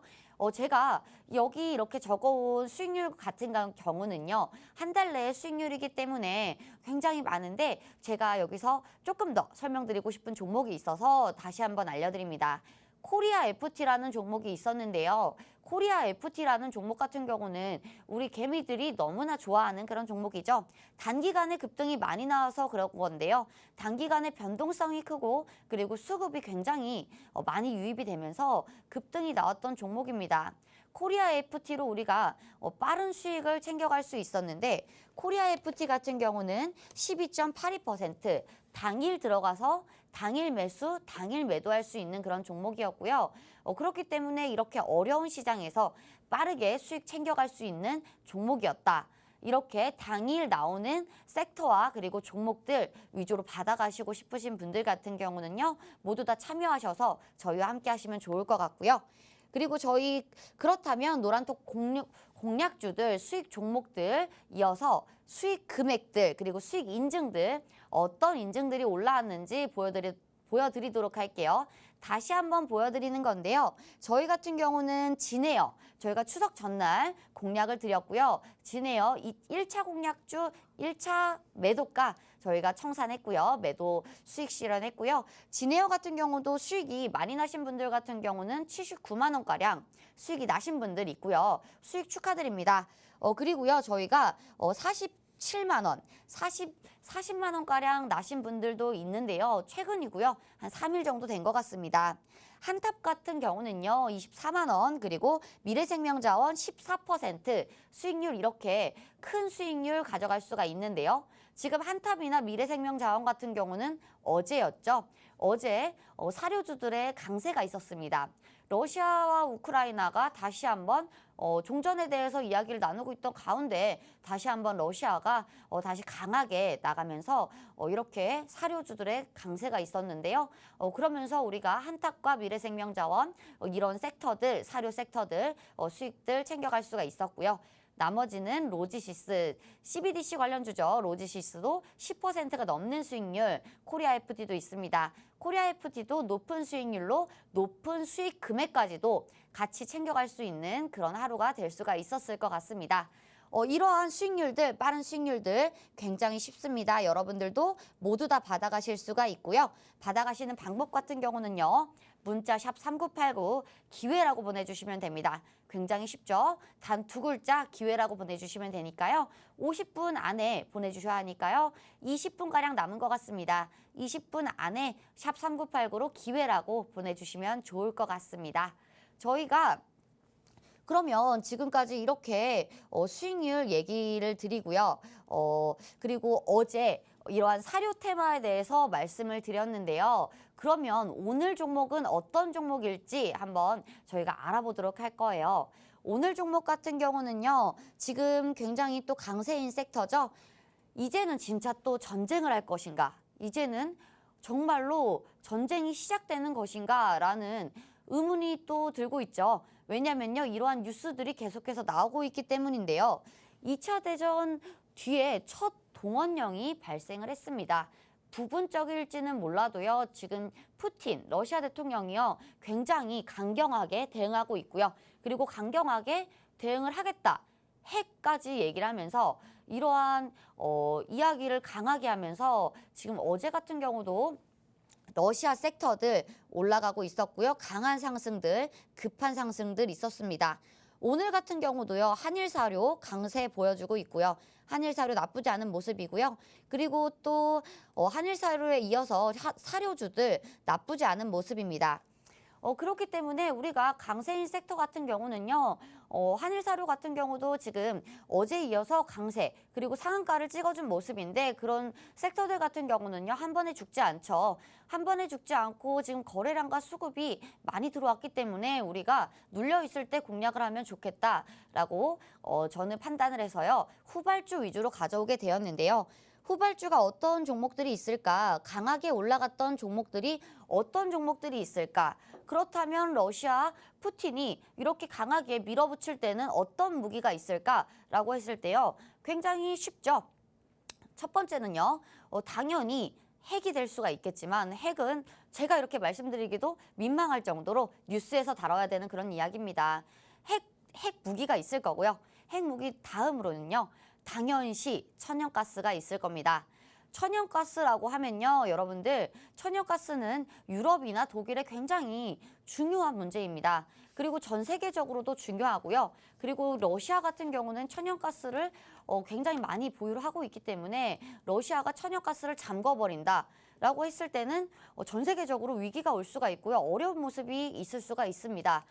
제가 여기 이렇게 적어온 수익률 같은 경우는요. 한 달 내에 수익률이기 때문에 굉장히 많은데 제가 여기서 조금 더 설명드리고 싶은 종목이 있어서 다시 한번 알려드립니다. 코리아 FT라는 종목이 있었는데요. 코리아 FT라는 종목 같은 경우는 우리 개미들이 너무나 좋아하는 그런 종목이죠. 단기간에 급등이 많이 나와서 그런 건데요. 단기간에 변동성이 크고 그리고 수급이 굉장히 많이 유입이 되면서 급등이 나왔던 종목입니다. 코리아 FT로 우리가 빠른 수익을 챙겨갈 수 있었는데 코리아 FT 같은 경우는 12.82% 당일 들어가서 당일 매수, 당일 매도할 수 있는 그런 종목이었고요. 그렇기 때문에 이렇게 어려운 시장에서 빠르게 수익 챙겨갈 수 있는 종목이었다. 이렇게 당일 나오는 섹터와 그리고 종목들 위주로 받아가시고 싶으신 분들 같은 경우는요. 모두 다 참여하셔서 저희와 함께 하시면 좋을 것 같고요. 그리고 저희 그렇다면 노란톡 공략주들, 수익 종목들 이어서 수익 금액들 그리고 수익 인증들 어떤 인증들이 올라왔는지 보여드리도록 할게요. 다시 한번 보여드리는 건데요. 저희 같은 경우는 진에어 저희가 추석 전날 공략을 드렸고요. 진에어 1차 공략주 1차 매도가 저희가 청산했고요. 매도 수익 실현했고요. 진에어 같은 경우도 수익이 많이 나신 분들 같은 경우는 79만 원가량 수익이 나신 분들 있고요. 수익 축하드립니다. 그리고요. 저희가 47만 원, 40만 원가량 나신 분들도 있는데요. 최근이고요. 한 3일 정도 된 것 같습니다. 한탑 같은 경우는요. 24만 원 그리고 미래생명자원 14% 수익률 이렇게 큰 수익률 가져갈 수가 있는데요. 지금 한탑이나 미래생명자원 같은 경우는 어제였죠. 어제 사료주들의 강세가 있었습니다. 러시아와 우크라이나가 다시 한번 종전에 대해서 이야기를 나누고 있던 가운데 다시 한번 러시아가 다시 강하게 나가면서 이렇게 사료주들의 강세가 있었는데요. 그러면서 우리가 한탑과 미래생명자원 이런 섹터들, 사료 섹터들 수익들 챙겨갈 수가 있었고요. 나머지는 로지시스, CBDC 관련주죠. 로지시스도 10%가 넘는 수익률, 코리아 FT도 있습니다. 코리아 FT도 높은 수익률로 높은 수익 금액까지도 같이 챙겨갈 수 있는 그런 하루가 될 수가 있었을 것 같습니다. 이러한 수익률들, 빠른 수익률들 굉장히 쉽습니다. 여러분들도 모두 다 받아가실 수가 있고요. 받아가시는 방법 같은 경우는요. 문자 샵 3989 기회라고 보내주시면 됩니다. 굉장히 쉽죠? 단 두 글자 기회라고 보내주시면 되니까요. 50분 안에 보내주셔야 하니까요. 20분가량 남은 것 같습니다. 20분 안에 샵 3989로 기회라고 보내주시면 좋을 것 같습니다. 저희가 그러면 지금까지 이렇게 수익률 얘기를 드리고요. 그리고 어제 이러한 사료 테마에 대해서 말씀을 드렸는데요. 그러면 오늘 종목은 어떤 종목일지 한번 저희가 알아보도록 할 거예요. 오늘 종목 같은 경우는요. 지금 굉장히 또 강세인 섹터죠. 이제는 진짜 또 전쟁을 할 것인가? 이제는 정말로 전쟁이 시작되는 것인가? 라는 의문이 또 들고 있죠. 왜냐면요. 이러한 뉴스들이 계속해서 나오고 있기 때문인데요. 2차 대전 뒤에 첫 동원령이 발생을 했습니다. 부분적일지는 몰라도요. 지금 푸틴, 러시아 대통령이요. 굉장히 강경하게 대응하고 있고요. 그리고 강경하게 대응을 하겠다. 핵까지 얘기를 하면서 이러한 이야기를 강하게 하면서 지금 어제 같은 경우도 러시아 섹터들 올라가고 있었고요. 강한 상승들, 급한 상승들 있었습니다. 오늘 같은 경우도요. 한일 사료 강세 보여주고 있고요. 한일 사료 나쁘지 않은 모습이고요. 그리고 또 한일 사료에 이어서 사료주들 나쁘지 않은 모습입니다. 그렇기 때문에 우리가 강세인 섹터 같은 경우는요. 한일 사료 같은 경우도 지금 어제에 이어서 강세 그리고 상한가를 찍어준 모습인데 그런 섹터들 같은 경우는요. 한 번에 죽지 않죠. 한 번에 죽지 않고 지금 거래량과 수급이 많이 들어왔기 때문에 우리가 눌려 있을 때 공략을 하면 좋겠다라고 저는 판단을 해서요. 후발주 위주로 가져오게 되었는데요. 후발주가 어떤 종목들이 있을까? 강하게 올라갔던 종목들이 어떤 종목들이 있을까? 그렇다면 러시아 푸틴이 이렇게 강하게 밀어붙일 때는 어떤 무기가 있을까라고 했을 때요. 굉장히 쉽죠. 첫 번째는요. 당연히 핵이 될 수가 있겠지만 핵은 제가 이렇게 말씀드리기도 민망할 정도로 뉴스에서 다뤄야 되는 그런 이야기입니다. 핵 무기가 있을 거고요. 핵 무기 다음으로는요. 당연시 천연가스가 있을 겁니다. 천연가스라고 하면요. 여러분들 천연가스는 유럽이나 독일에 굉장히 중요한 문제입니다. 그리고 전 세계적으로도 중요하고요. 그리고 러시아 같은 경우는 천연가스를 굉장히 많이 보유를 하고 있기 때문에 러시아가 천연가스를 잠궈버린다라고 했을 때는 전 세계적으로 위기가 올 수가 있고요. 어려운 모습이 있을 수가 있습니다.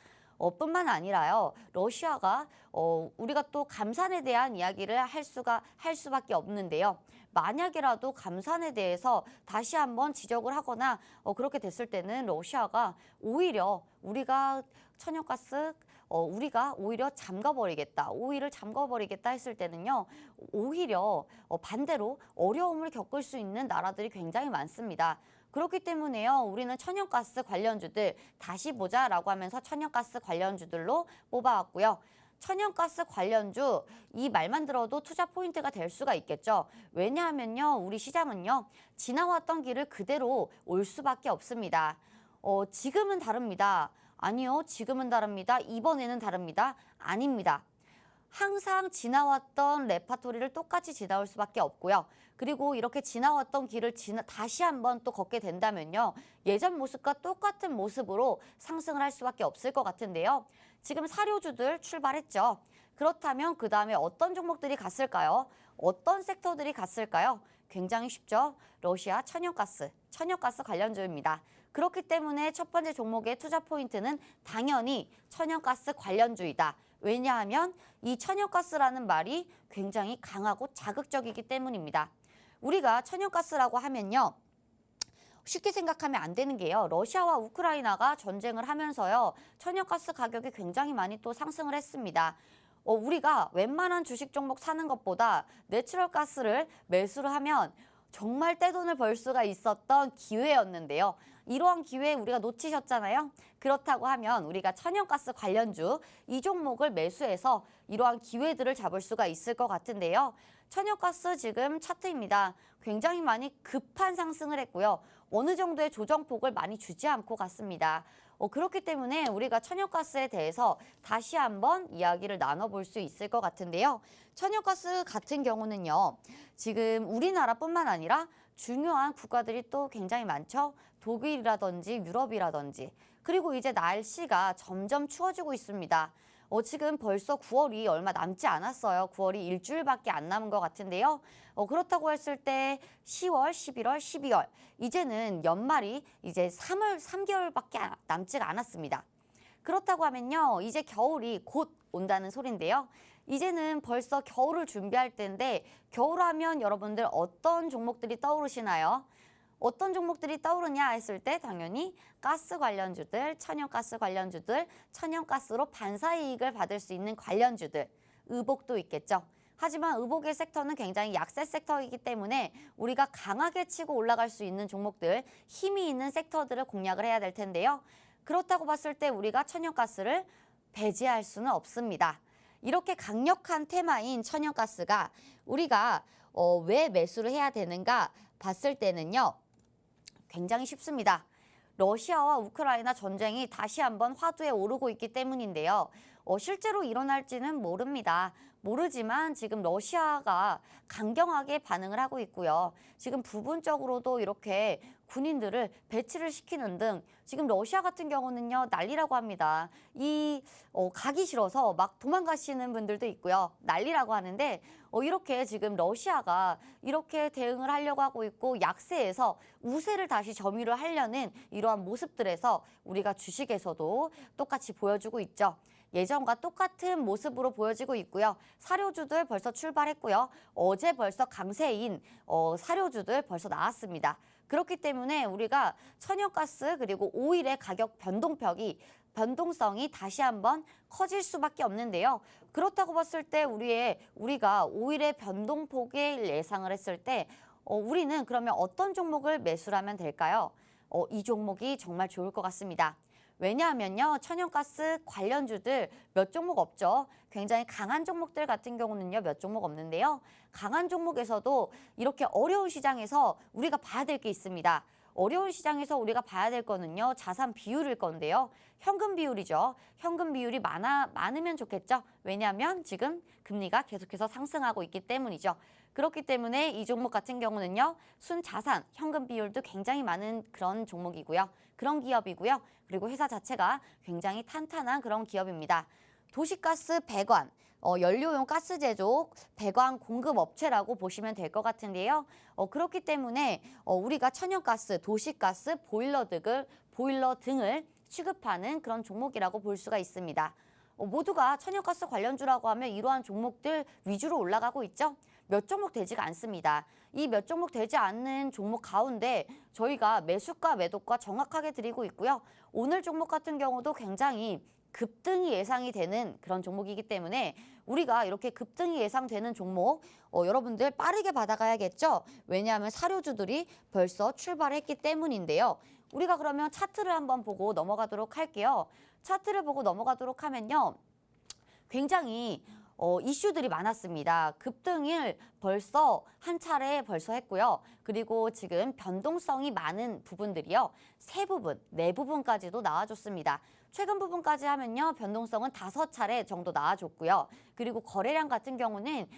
뿐만 아니라요. 러시아가 우리가 또 감산에 대한 이야기를 할 수밖에 없는데요. 만약이라도 감산에 대해서 다시 한번 지적을 하거나 그렇게 됐을 때는 러시아가 오히려 우리가 천연가스 우리가 오히려 잠가버리겠다. 오일을 잠가버리겠다 했을 때는요. 오히려 반대로 어려움을 겪을 수 있는 나라들이 굉장히 많습니다. 그렇기 때문에요. 우리는 천연가스 관련주들 다시 보자라고 하면서 천연가스 관련주들로 뽑아왔고요. 천연가스 관련주 이 말만 들어도 투자 포인트가 될 수가 있겠죠. 왜냐하면요. 우리 시장은요. 지나왔던 길을 그대로 올 수밖에 없습니다. 지금은 다릅니다. 아니요. 지금은 다릅니다. 이번에는 다릅니다. 아닙니다. 항상 지나왔던 레파토리를 똑같이 지나올 수밖에 없고요. 그리고 이렇게 지나왔던 길을 다시 한번 또 걷게 된다면요. 예전 모습과 똑같은 모습으로 상승을 할 수밖에 없을 것 같은데요. 지금 사료주들 출발했죠. 그렇다면 그 다음에 어떤 종목들이 갔을까요? 어떤 섹터들이 갔을까요? 굉장히 쉽죠. 러시아 천연가스 관련주입니다. 그렇기 때문에 첫 번째 종목의 투자 포인트는 당연히 천연가스 관련주이다. 왜냐하면 이 천연가스라는 말이 굉장히 강하고 자극적이기 때문입니다. 우리가 천연가스라고 하면요. 쉽게 생각하면 안 되는 게요. 러시아와 우크라이나가 전쟁을 하면서요. 천연가스 가격이 굉장히 많이 또 상승을 했습니다. 우리가 웬만한 주식 종목 사는 것보다 내추럴 가스를 매수를 하면 정말 떼돈을 벌 수가 있었던 기회였는데요. 이러한 기회 우리가 놓치셨잖아요. 그렇다고 하면 우리가 천연가스 관련주 이 종목을 매수해서 이러한 기회들을 잡을 수가 있을 것 같은데요. 천연가스 지금 차트입니다. 굉장히 많이 급한 상승을 했고요. 어느 정도의 조정폭을 많이 주지 않고 갔습니다. 그렇기 때문에 우리가 천연가스에 대해서 다시 한번 이야기를 나눠볼 수 있을 것 같은데요. 천연가스 같은 경우는요. 지금 우리나라뿐만 아니라 중요한 국가들이 또 굉장히 많죠. 독일이라든지 유럽이라든지 그리고 이제 날씨가 점점 추워지고 있습니다. 지금 벌써 9월이 얼마 남지 않았어요. 9월이 일주일밖에 안 남은 것 같은데요. 그렇다고 했을 때 10월, 11월, 12월 이제는 연말이 이제 3개월밖에 남지가 않았습니다. 그렇다고 하면요. 이제 겨울이 곧 온다는 소린데요. 이제는 벌써 겨울을 준비할 때인데 겨울 하면 여러분들 어떤 종목들이 떠오르시나요? 어떤 종목들이 떠오르냐 했을 때 당연히 가스 관련주들, 천연가스 관련주들, 천연가스로 반사이익을 받을 수 있는 관련주들, 의복도 있겠죠. 하지만 의복의 섹터는 굉장히 약세 섹터이기 때문에 우리가 강하게 치고 올라갈 수 있는 종목들, 힘이 있는 섹터들을 공략을 해야 될 텐데요. 그렇다고 봤을 때 우리가 천연가스를 배제할 수는 없습니다. 이렇게 강력한 테마인 천연가스가 우리가 왜 매수를 해야 되는가 봤을 때는요. 굉장히 쉽습니다. 러시아와 우크라이나 전쟁이 다시 한번 화두에 오르고 있기 때문인데요. 실제로 일어날지는 모릅니다. 모르지만 지금 러시아가 강경하게 반응을 하고 있고요. 지금 부분적으로도 이렇게 군인들을 배치를 시키는 등 지금 러시아 같은 경우는요 난리라고 합니다. 가기 싫어서 막 도망가시는 분들도 있고요. 난리라고 하는데 이렇게 지금 러시아가 이렇게 대응을 하려고 하고 있고 약세에서 우세를 다시 점유를 하려는 이러한 모습들에서 우리가 주식에서도 똑같이 보여주고 있죠. 예전과 똑같은 모습으로 보여지고 있고요. 사료주들 벌써 출발했고요. 어제 벌써 강세인 사료주들 벌써 나왔습니다. 그렇기 때문에 우리가 천연가스 그리고 오일의 가격 변동성이 다시 한번 커질 수밖에 없는데요. 그렇다고 봤을 때 우리가 오일의 변동폭을 예상을 했을 때 우리는 그러면 어떤 종목을 매수를 하면 될까요? 이 종목이 정말 좋을 것 같습니다. 왜냐하면요, 천연가스 관련주들 몇 종목 없죠. 굉장히 강한 종목들 같은 경우는요, 몇 종목 없는데요. 강한 종목에서도 이렇게 어려운 시장에서 우리가 봐야 될 게 있습니다. 어려운 시장에서 우리가 봐야 될 거는요, 자산 비율일 건데요. 현금 비율이죠. 현금 비율이 많으면 좋겠죠. 왜냐하면 지금 금리가 계속해서 상승하고 있기 때문이죠. 그렇기 때문에 이 종목 같은 경우는요, 순자산, 현금 비율도 굉장히 많은 그런 종목이고요. 그런 기업이고요. 그리고 회사 자체가 굉장히 탄탄한 그런 기업입니다. 도시가스 배관, 연료용 가스 제조 배관 공급 업체라고 보시면 될 것 같은데요. 그렇기 때문에 우리가 천연가스, 도시가스, 보일러 등을 취급하는 그런 종목이라고 볼 수가 있습니다. 모두가 천연가스 관련주라고 하면 이러한 종목들 위주로 올라가고 있죠. 몇 종목 되지가 않습니다. 이 몇 종목 되지 않는 종목 가운데 저희가 매수가 매도가 정확하게 드리고 있고요. 오늘 종목 같은 경우도 굉장히 급등이 예상이 되는 그런 종목이기 때문에 우리가 이렇게 급등이 예상되는 종목 여러분들 빠르게 받아가야겠죠. 왜냐하면 사료주들이 벌써 출발했기 때문인데요. 우리가 그러면 차트를 한번 보고 넘어가도록 할게요. 차트를 보고 넘어가도록 하면요. 굉장히 이슈들이 많았습니다. 급등을 벌써 한 차례 벌써 했고요. 그리고 지금 변동성이 많은 부분들이요. 네 부분까지도 나와줬습니다. 최근 부분까지 하면요. 변동성은 5차례 정도 나와줬고요. 그리고 거래량 같은 경우는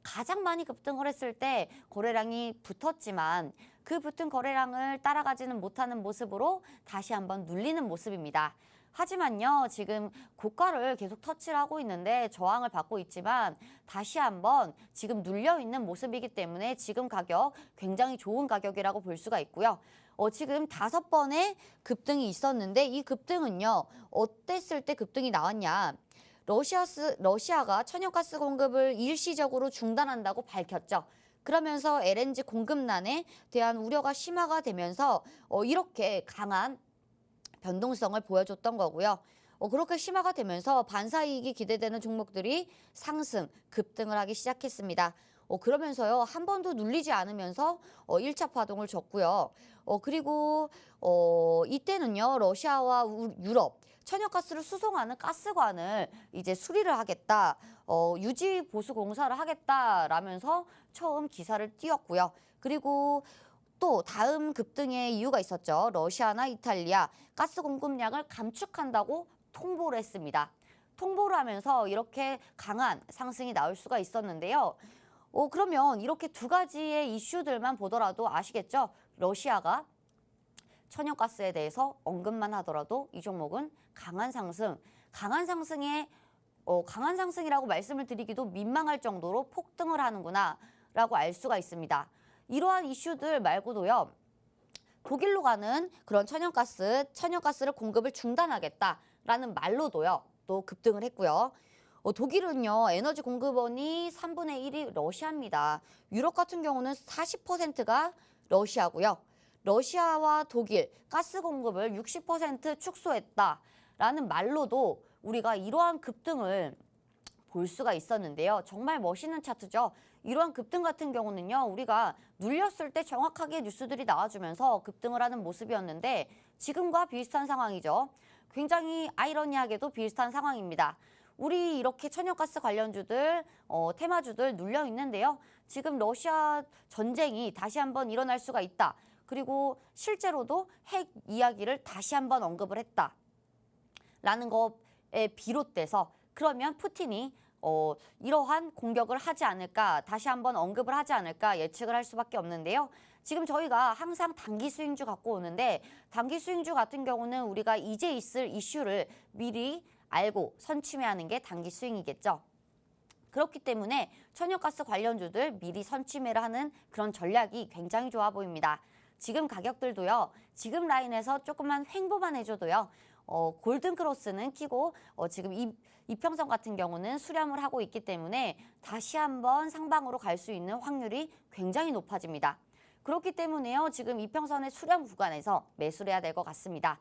가장 많이 급등을 했을 때 거래량이 붙었지만 그 붙은 거래량을 따라가지는 못하는 모습으로 다시 한번 눌리는 모습입니다. 하지만요, 지금 고가를 계속 터치를 하고 있는데 저항을 받고 있지만 다시 한번 지금 눌려있는 모습이기 때문에 지금 가격 굉장히 좋은 가격이라고 볼 수가 있고요. 지금 5번의 급등이 있었는데 이 급등은요, 어땠을 때 급등이 나왔냐. 러시아가 천연가스 공급을 일시적으로 중단한다고 밝혔죠. 그러면서 LNG 공급난에 대한 우려가 심화가 되면서 이렇게 강한 변동성을 보여줬던 거고요. 그렇게 심화가 되면서 반사이익이 기대되는 종목들이 상승, 급등을 하기 시작했습니다. 그러면서요, 한 번도 눌리지 않으면서 1차 파동을 줬고요. 그리고 이때는요, 러시아와 유럽, 천연가스를 수송하는 가스관을 이제 수리를 하겠다, 유지 보수 공사를 하겠다라면서 처음 기사를 띄웠고요. 그리고 또 다음 급등의 이유가 있었죠. 러시아나 이탈리아 가스 공급량을 감축한다고 통보를 했습니다. 통보를 하면서 이렇게 강한 상승이 나올 수가 있었는데요. 그러면 이렇게 두 가지의 이슈들만 보더라도 아시겠죠? 러시아가 천연가스에 대해서 언급만 하더라도 이 종목은 강한 상승이라고 말씀을 드리기도 민망할 정도로 폭등을 하는구나 라고 알 수가 있습니다. 이러한 이슈들 말고도요. 독일로 가는 그런 천연가스를 공급을 중단하겠다라는 말로도요. 또 급등을 했고요. 독일은요. 에너지 공급원이 3분의 1이 러시아입니다. 유럽 같은 경우는 40%가 러시아고요. 러시아와 독일 가스 공급을 60% 축소했다라는 말로도 우리가 이러한 급등을 볼 수가 있었는데요. 정말 멋있는 차트죠. 이러한 급등 같은 경우는요. 우리가 눌렸을 때 정확하게 뉴스들이 나와주면서 급등을 하는 모습이었는데 지금과 비슷한 상황이죠. 굉장히 아이러니하게도 비슷한 상황입니다. 우리 이렇게 천연가스 관련주들, 테마주들 눌려 있는데요. 지금 러시아 전쟁이 다시 한번 일어날 수가 있다. 그리고 실제로도 핵 이야기를 다시 한번 언급을 했다. 라는 것에 비롯돼서 그러면 푸틴이 이러한 공격을 하지 않을까, 다시 한번 언급을 하지 않을까 예측을 할 수밖에 없는데요. 지금 저희가 항상 단기 스윙주 갖고 오는데 단기 스윙주 같은 경우는 우리가 이제 있을 이슈를 미리 알고 선취매하는 게 단기 스윙이겠죠. 그렇기 때문에 천연가스 관련주들 미리 선취매를 하는 그런 전략이 굉장히 좋아 보입니다. 지금 가격들도요. 지금 라인에서 조금만 횡보만 해줘도요. 골든크로스는 키고 지금 이평선 같은 경우는 수렴을 하고 있기 때문에 다시 한번 상방으로 갈 수 있는 확률이 굉장히 높아집니다. 그렇기 때문에요. 지금 이평선의 수렴 구간에서 매수를 해야 될 것 같습니다.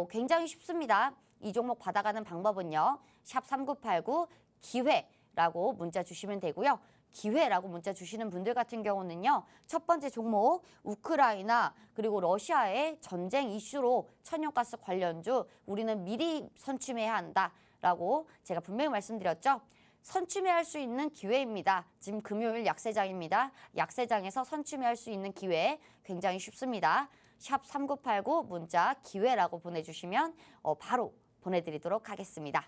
굉장히 쉽습니다. 이 종목 받아가는 방법은요. 샵 3989 기회라고 문자 주시면 되고요. 기회라고 문자 주시는 분들 같은 경우는요. 첫 번째 종목 우크라이나 그리고 러시아의 전쟁 이슈로 천연가스 관련주 우리는 미리 선취매해야 한다라고 제가 분명히 말씀드렸죠. 선취매할 수 있는 기회입니다. 지금 금요일 약세장입니다. 약세장에서 선취매할 수 있는 기회 굉장히 쉽습니다. 샵 3989 문자 기회라고 보내주시면 바로 보내드리도록 하겠습니다.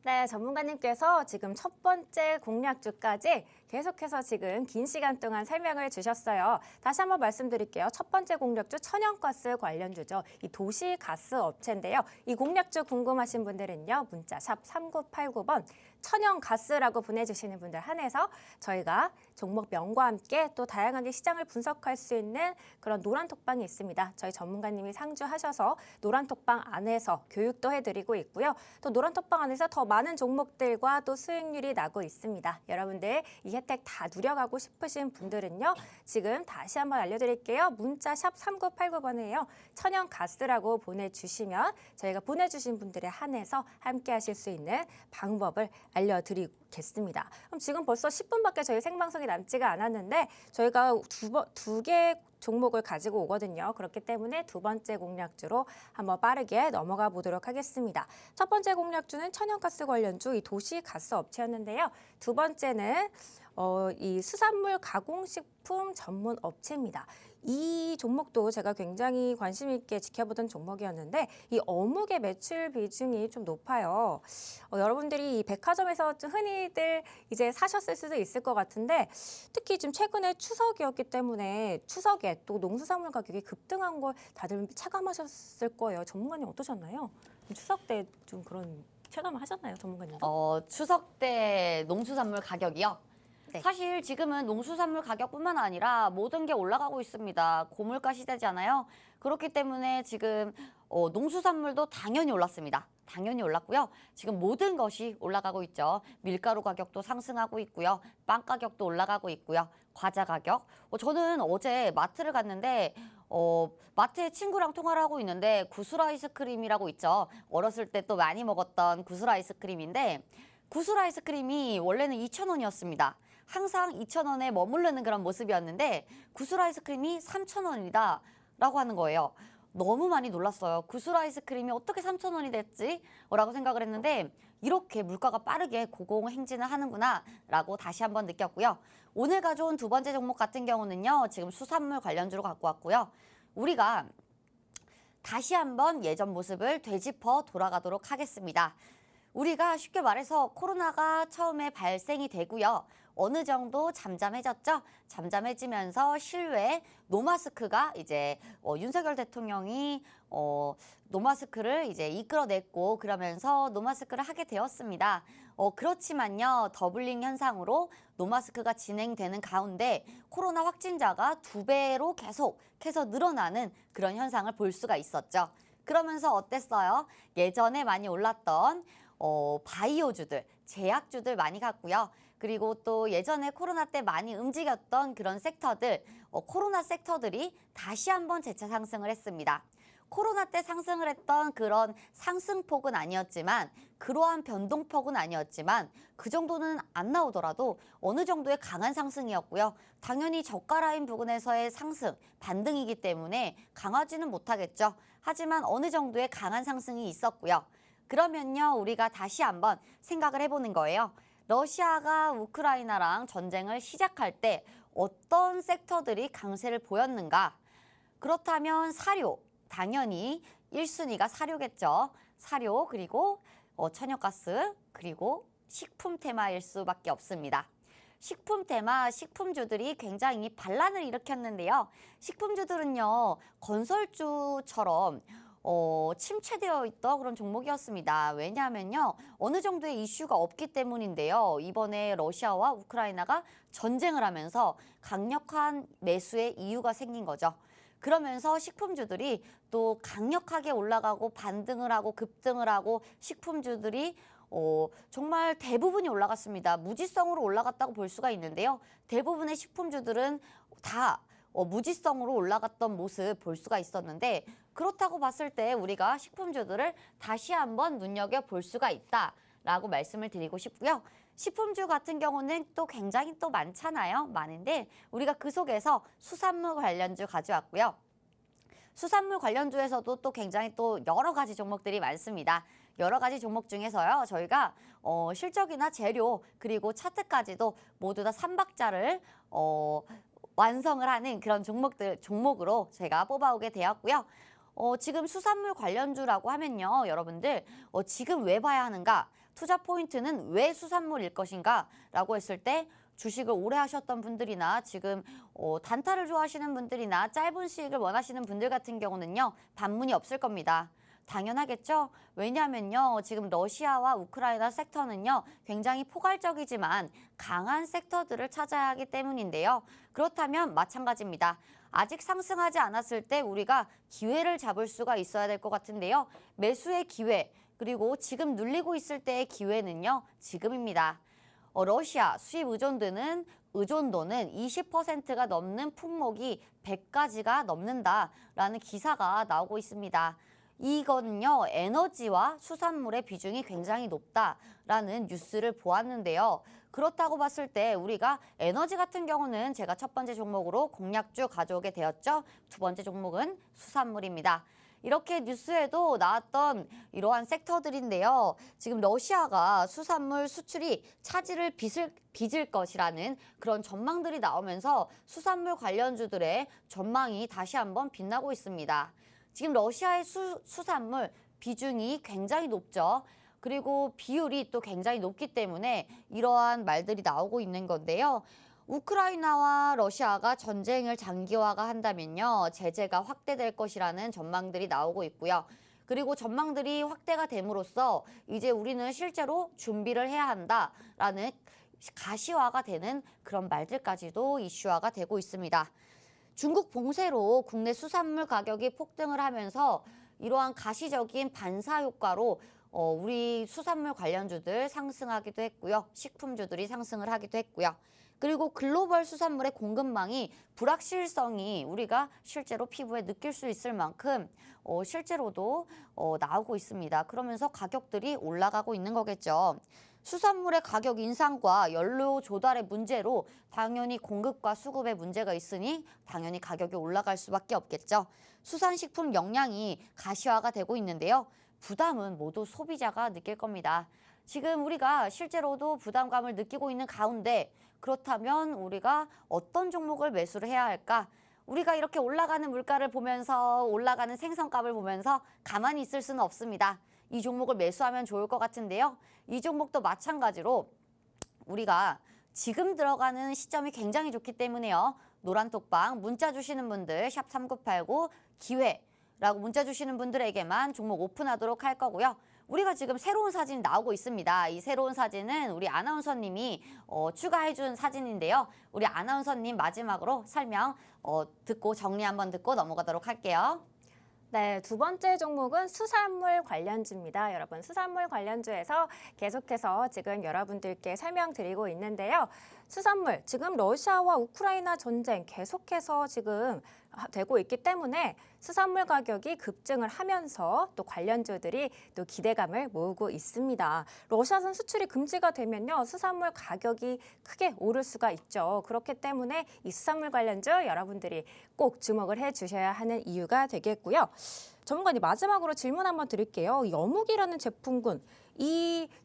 네, 전문가님께서 지금 첫 번째 공략주까지 계속해서 지금 긴 시간 동안 설명을 주셨어요. 다시 한번 말씀드릴게요. 첫 번째 공략주 천연가스 관련주죠. 이 도시가스 업체인데요. 이 공략주 궁금하신 분들은요. 문자 샵 3989번 천연가스라고 보내주시는 분들 한해서 저희가 종목명과 함께 또 다양하게 시장을 분석할 수 있는 그런 노란톡방이 있습니다. 저희 전문가님이 상주하셔서 노란톡방 안에서 교육도 해드리고 있고요. 또 노란톡방 안에서 더 많은 종목들과 또 수익률이 나고 있습니다. 여러분들 이 혜택 다 누려가고 싶으신 분들은요. 지금 다시 한번 알려드릴게요. 문자 샵 3989번이에요. 천연가스라고 보내주시면 저희가 보내주신 분들에 한해서 함께 하실 수 있는 방법을 알려드리겠습니다. 그럼 지금 벌써 10분밖에 저희 생방송이 남지가 않았는데 저희가 두 개 종목을 가지고 오거든요. 그렇기 때문에 두 번째 공략주로 한번 빠르게 넘어가 보도록 하겠습니다. 첫 번째 공략주는 천연가스 관련주 이 도시가스 업체였는데요. 두 번째는 이 수산물 가공식품 전문 업체입니다. 이 종목도 제가 굉장히 관심 있게 지켜보던 종목이었는데 이 어묵의 매출 비중이 좀 높아요. 여러분들이 이 백화점에서 좀 흔히들 이제 사셨을 수도 있을 것 같은데 특히 지금 최근에 추석이었기 때문에 추석에 또 농수산물 가격이 급등한 걸 다들 체감하셨을 거예요. 전문가님 어떠셨나요? 추석 때 좀 그런 체감을 하셨나요, 전문가님도? 추석 때 농수산물 가격이요? 네. 사실 지금은 농수산물 가격뿐만 아니라 모든 게 올라가고 있습니다. 고물가 시대잖아요. 그렇기 때문에 지금 농수산물도 당연히 올랐습니다. 당연히 올랐고요. 지금 모든 것이 올라가고 있죠. 밀가루 가격도 상승하고 있고요. 빵 가격도 올라가고 있고요. 과자 가격. 저는 어제 마트를 갔는데 마트에 친구랑 통화를 하고 있는데 구슬 아이스크림이라고 있죠. 어렸을 때 또 많이 먹었던 구슬 아이스크림인데 구슬 아이스크림이 원래는 2,000원이었습니다. 항상 2,000원에 머무르는 그런 모습이었는데 구슬 아이스크림이 3,000원이다 라고 하는 거예요. 너무 많이 놀랐어요. 구슬 아이스크림이 어떻게 3,000원이 됐지? 라고 생각을 했는데 이렇게 물가가 빠르게 고공행진을 하는구나 라고 다시 한번 느꼈고요. 오늘 가져온 두 번째 종목 같은 경우는요. 지금 수산물 관련주로 갖고 왔고요. 우리가 다시 한번 예전 모습을 되짚어 돌아가도록 하겠습니다. 우리가 쉽게 말해서 코로나가 처음에 발생이 되고요. 어느 정도 잠잠해졌죠. 잠잠해지면서 실외 노마스크가 이제 윤석열 대통령이 노마스크를 이제 이끌어냈고 그러면서 노마스크를 하게 되었습니다. 그렇지만요. 더블링 현상으로 노마스크가 진행되는 가운데 코로나 확진자가 2배로 계속해서 늘어나는 그런 현상을 볼 수가 있었죠. 그러면서 어땠어요? 예전에 많이 올랐던 바이오주들, 제약주들 많이 갔고요. 그리고 또 예전에 코로나 때 많이 움직였던 그런 섹터들, 코로나 섹터들이 다시 한번 재차 상승을 했습니다. 코로나 때 상승을 했던 그런 상승폭은 아니었지만 그러한 변동폭은 아니었지만 그 정도는 안 나오더라도 어느 정도의 강한 상승이었고요. 당연히 저가 라인 부근에서의 상승, 반등이기 때문에 강하지는 못하겠죠. 하지만 어느 정도의 강한 상승이 있었고요. 그러면요, 우리가 다시 한번 생각을 해보는 거예요. 러시아가 우크라이나랑 전쟁을 시작할 때 어떤 섹터들이 강세를 보였는가? 그렇다면 사료, 당연히 1순위가 사료겠죠. 사료, 그리고 천연가스 그리고 식품 테마일 수밖에 없습니다. 식품 테마 식품주들이 굉장히 반란을 일으켰는데요. 식품주들은요, 건설주처럼 침체되어 있던 그런 종목이었습니다. 왜냐하면요, 어느 정도의 이슈가 없기 때문인데요. 이번에 러시아와 우크라이나가 전쟁을 하면서 강력한 매수의 이유가 생긴 거죠. 그러면서 식품주들이 또 강력하게 올라가고 반등을 하고 급등을 하고 식품주들이 정말 대부분이 올라갔습니다. 무지성으로 올라갔다고 볼 수가 있는데요. 대부분의 식품주들은 다 무지성으로 올라갔던 모습 볼 수가 있었는데, 그렇다고 봤을 때 우리가 식품주들을 다시 한번 눈여겨볼 수가 있다라고 말씀을 드리고 싶고요. 식품주 같은 경우는 또 굉장히 또 많잖아요. 많은데 우리가 그 속에서 수산물 관련주 가져왔고요. 수산물 관련주에서도 또 굉장히 또 여러 가지 종목들이 많습니다. 여러 가지 종목 중에서요, 저희가 실적이나 재료 그리고 차트까지도 모두 다 3박자를 완성을 하는 그런 종목으로 제가 뽑아오게 되었고요. 지금 수산물 관련주라고 하면요, 여러분들 지금 왜 봐야 하는가? 투자 포인트는 왜 수산물일 것인가? 라고 했을 때 주식을 오래 하셨던 분들이나 지금 단타를 좋아하시는 분들이나 짧은 수익을 원하시는 분들 같은 경우는요, 반문이 없을 겁니다. 당연하겠죠? 왜냐하면요, 지금 러시아와 우크라이나 섹터는요, 굉장히 포괄적이지만 강한 섹터들을 찾아야 하기 때문인데요. 그렇다면 마찬가지입니다. 아직 상승하지 않았을 때 우리가 기회를 잡을 수가 있어야 될 것 같은데요. 매수의 기회, 그리고 지금 눌리고 있을 때의 기회는요, 지금입니다. 러시아 수입 의존도는 20%가 넘는 품목이 100가지가 넘는다라는 기사가 나오고 있습니다. 이거는요, 에너지와 수산물의 비중이 굉장히 높다라는 뉴스를 보았는데요. 그렇다고 봤을 때 우리가 에너지 같은 경우는 제가 첫 번째 종목으로 공략주 가져오게 되었죠. 두 번째 종목은 수산물입니다. 이렇게 뉴스에도 나왔던 이러한 섹터들인데요. 지금 러시아가 수산물 수출이 차질을 빚을 것이라는 그런 전망들이 나오면서 수산물 관련주들의 전망이 다시 한번 빛나고 있습니다. 지금 러시아의 수산물 비중이 굉장히 높죠. 그리고 비율이 또 굉장히 높기 때문에 이러한 말들이 나오고 있는 건데요. 우크라이나와 러시아가 전쟁을 장기화가 한다면요, 제재가 확대될 것이라는 전망들이 나오고 있고요. 그리고 전망들이 확대가 됨으로써 이제 우리는 실제로 준비를 해야 한다라는 가시화가 되는 그런 말들까지도 이슈화가 되고 있습니다. 중국 봉쇄로 국내 수산물 가격이 폭등을 하면서 이러한 가시적인 반사 효과로 우리 수산물 관련주들 상승하기도 했고요. 식품주들이 상승을 하기도 했고요. 그리고 글로벌 수산물의 공급망이 불확실성이 우리가 실제로 피부에 느낄 수 있을 만큼 실제로도 나오고 있습니다. 그러면서 가격들이 올라가고 있는 거겠죠. 수산물의 가격 인상과 연료 조달의 문제로 당연히 공급과 수급에 문제가 있으니 당연히 가격이 올라갈 수밖에 없겠죠. 수산식품 역량이 가시화가 되고 있는데요. 부담은 모두 소비자가 느낄 겁니다. 지금 우리가 실제로도 부담감을 느끼고 있는 가운데, 그렇다면 우리가 어떤 종목을 매수를 해야 할까? 우리가 이렇게 올라가는 물가를 보면서 올라가는 생선값을 보면서 가만히 있을 수는 없습니다. 이 종목을 매수하면 좋을 것 같은데요. 이 종목도 마찬가지로 우리가 지금 들어가는 시점이 굉장히 좋기 때문에요. 노란톡방 문자 주시는 분들 샵 3989 기회라고 문자 주시는 분들에게만 종목 오픈하도록 할 거고요. 우리가 지금 새로운 사진이 나오고 있습니다. 이 새로운 사진은 우리 아나운서님이 추가해준 사진인데요. 우리 아나운서님 마지막으로 설명 듣고 정리 한번 듣고 넘어가도록 할게요. 네, 두 번째 종목은 수산물 관련주입니다. 여러분, 수산물 관련주에서 계속해서 지금 여러분들께 설명드리고 있는데요. 수산물, 지금 러시아와 우크라이나 전쟁 계속해서 지금 되고 있기 때문에 수산물 가격이 급증을 하면서 또 관련주들이 또 기대감을 모으고 있습니다. 러시아산 수출이 금지가 되면요, 수산물 가격이 크게 오를 수가 있죠. 그렇기 때문에 이 수산물 관련주 여러분들이 꼭 주목을 해주셔야 하는 이유가 되겠고요. 전문가님, 마지막으로 질문 한번 드릴게요. 이 어묵이라는 제품군,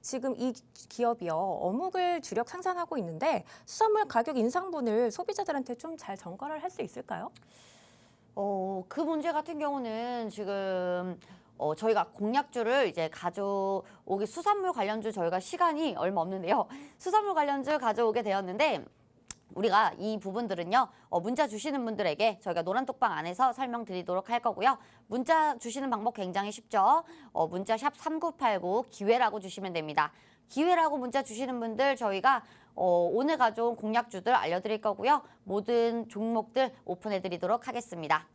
지금 이 기업이요, 어묵을 주력 생산하고 있는데 수산물 가격 인상분을 소비자들한테 좀 잘 전가를 할 수 있을까요? 그 문제 같은 경우는 지금 저희가 공약주를 이제 가져오기 수산물 관련주 저희가 시간이 얼마 없는데요. 수산물 관련주 가져오게 되었는데 우리가 이 부분들은요. 문자 주시는 분들에게 저희가 노란톡방 안에서 설명드리도록 할 거고요. 문자 주시는 방법 굉장히 쉽죠. 문자 샵 3989 기회라고 주시면 됩니다. 기회라고 문자 주시는 분들 저희가 오늘 가져온 공약주들 알려드릴 거고요. 모든 종목들 오픈해드리도록 하겠습니다.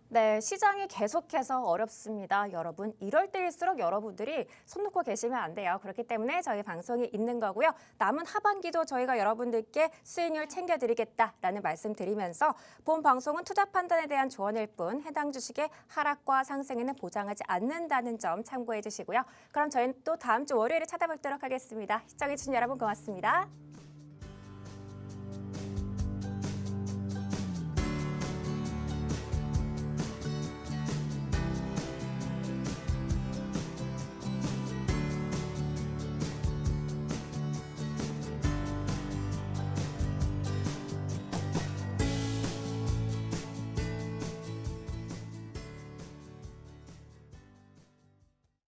네, 시장이 계속해서 어렵습니다. 여러분, 이럴 때일수록 여러분들이 손 놓고 계시면 안 돼요. 그렇기 때문에 저희 방송이 있는 거고요. 남은 하반기도 저희가 여러분들께 수익률 챙겨드리겠다라는 말씀 드리면서 본 방송은 투자 판단에 대한 조언일 뿐 해당 주식의 하락과 상승에는 보장하지 않는다는 점 참고해 주시고요. 그럼 저희는 또 다음 주 월요일에 찾아뵙도록 하겠습니다. 시청해주신 여러분 고맙습니다.